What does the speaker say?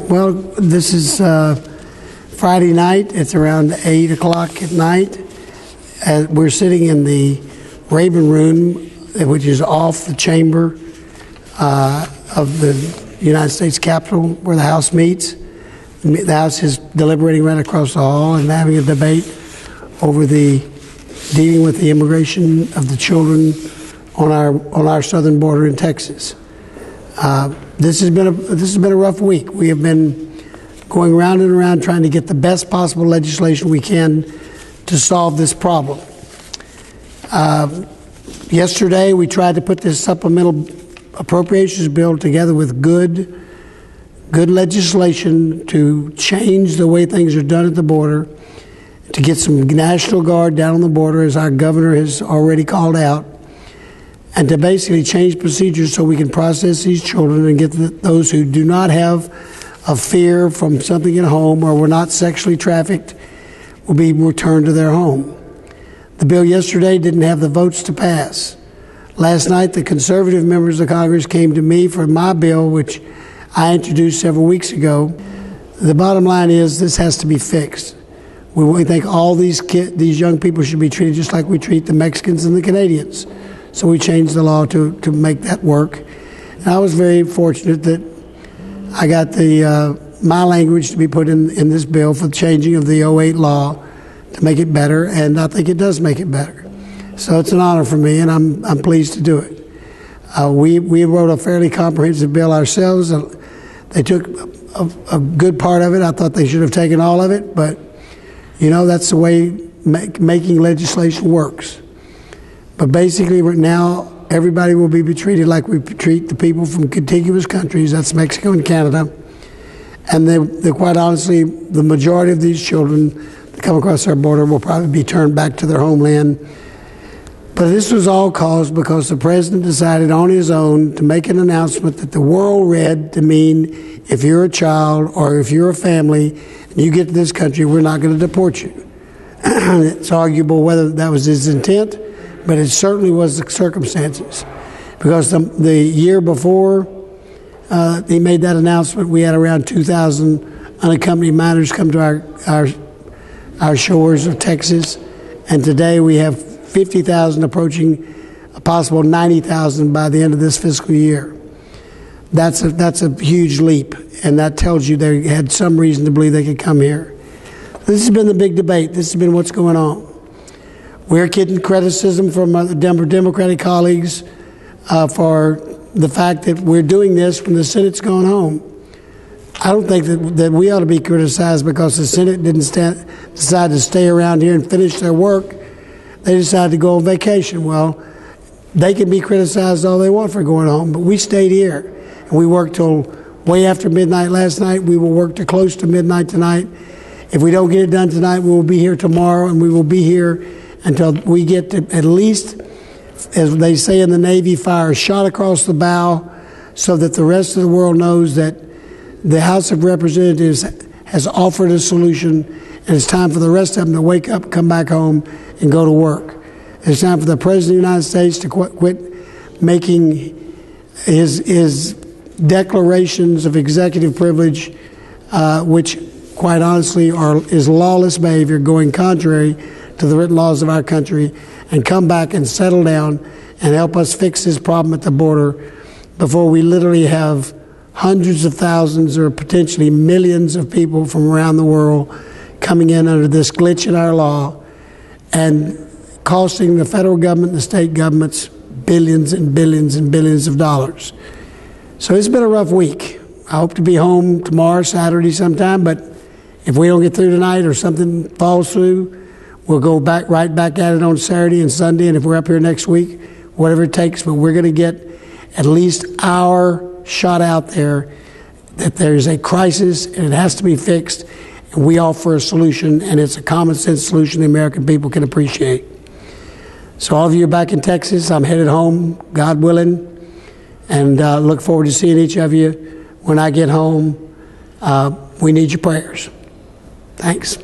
Well, this is Friday night. It's around 8 o'clock at night. We're sitting in the Raven Room, which is off the chamber of the United States Capitol, where the House meets. The House is deliberating right across the hall and having a debate over dealing with the immigration of the children on our southern border in Texas. This has been a rough week. We have been going round and around trying to get the best possible legislation we can to solve this problem. Yesterday, we tried to put this supplemental appropriations bill together with good legislation to change the way things are done at the border, to get some National Guard down on the border, as our governor has already called out, and to basically change procedures so we can process these children and get those who do not have a fear from something at home or were not sexually trafficked will be returned to their home. The bill yesterday didn't have the votes to pass. Last night, the conservative members of Congress came to me for my bill, which I introduced several weeks ago. The bottom line is this has to be fixed. We think all these young people should be treated just like we treat the Mexicans and the Canadians. So we changed the law to make that work. And I was very fortunate that I got my language to be put in this bill for the changing of the '08 law to make it better, and I think it does make it better. So it's an honor for me, and I'm pleased to do it. We wrote a fairly comprehensive bill ourselves. They took a good part of it. I thought they should have taken all of it, but that's the way making legislation works. But basically, now everybody will be treated like we treat the people from contiguous countries. That's Mexico and Canada. And quite honestly, the majority of these children that come across our border will probably be turned back to their homeland. But this was all caused because the president decided on his own to make an announcement that the world read to mean if you're a child or if you're a family and you get to this country, we're not going to deport you. It's arguable whether that was his intent, but it certainly was the circumstances. Because the year before he made that announcement, we had around 2,000 unaccompanied minors come to our shores of Texas, and today we have 50,000 approaching a possible 90,000 by the end of this fiscal year. That's a huge leap, and that tells you they had some reason to believe they could come here. This has been the big debate. This has been what's going on. We're getting criticism from our Democratic colleagues for the fact that we're doing this when the Senate's gone home. I don't think that we ought to be criticized because the Senate didn't decide to stay around here and finish their work. They decided to go on vacation. Well, they can be criticized all they want for going home, but we stayed here. And we worked till way after midnight last night. We will work to close to midnight tonight. If we don't get it done tonight, we will be here tomorrow, and we will be here until we get to at least, as they say in the Navy, fire a shot across the bow so that the rest of the world knows that the House of Representatives has offered a solution, and it's time for the rest of them to wake up, come back home, and go to work. It's time for the President of the United States to quit making his declarations of executive privilege, which, quite honestly, is lawless behavior going contrary to the written laws of our country, and come back and settle down and help us fix this problem at the border before we literally have hundreds of thousands or potentially millions of people from around the world coming in under this glitch in our law and costing the federal government and the state governments billions and billions and billions of dollars. So it's been a rough week. I hope to be home tomorrow, Saturday sometime, but if we don't get through tonight or something falls through, we'll go right back at it on Saturday and Sunday, and if we're up here next week, whatever it takes, but we're going to get at least our shot out there that there's a crisis and it has to be fixed, and we offer a solution, and it's a common sense solution the American people can appreciate. So all of you are back in Texas. I'm headed home, God willing, and look forward to seeing each of you when I get home. We need your prayers. Thanks.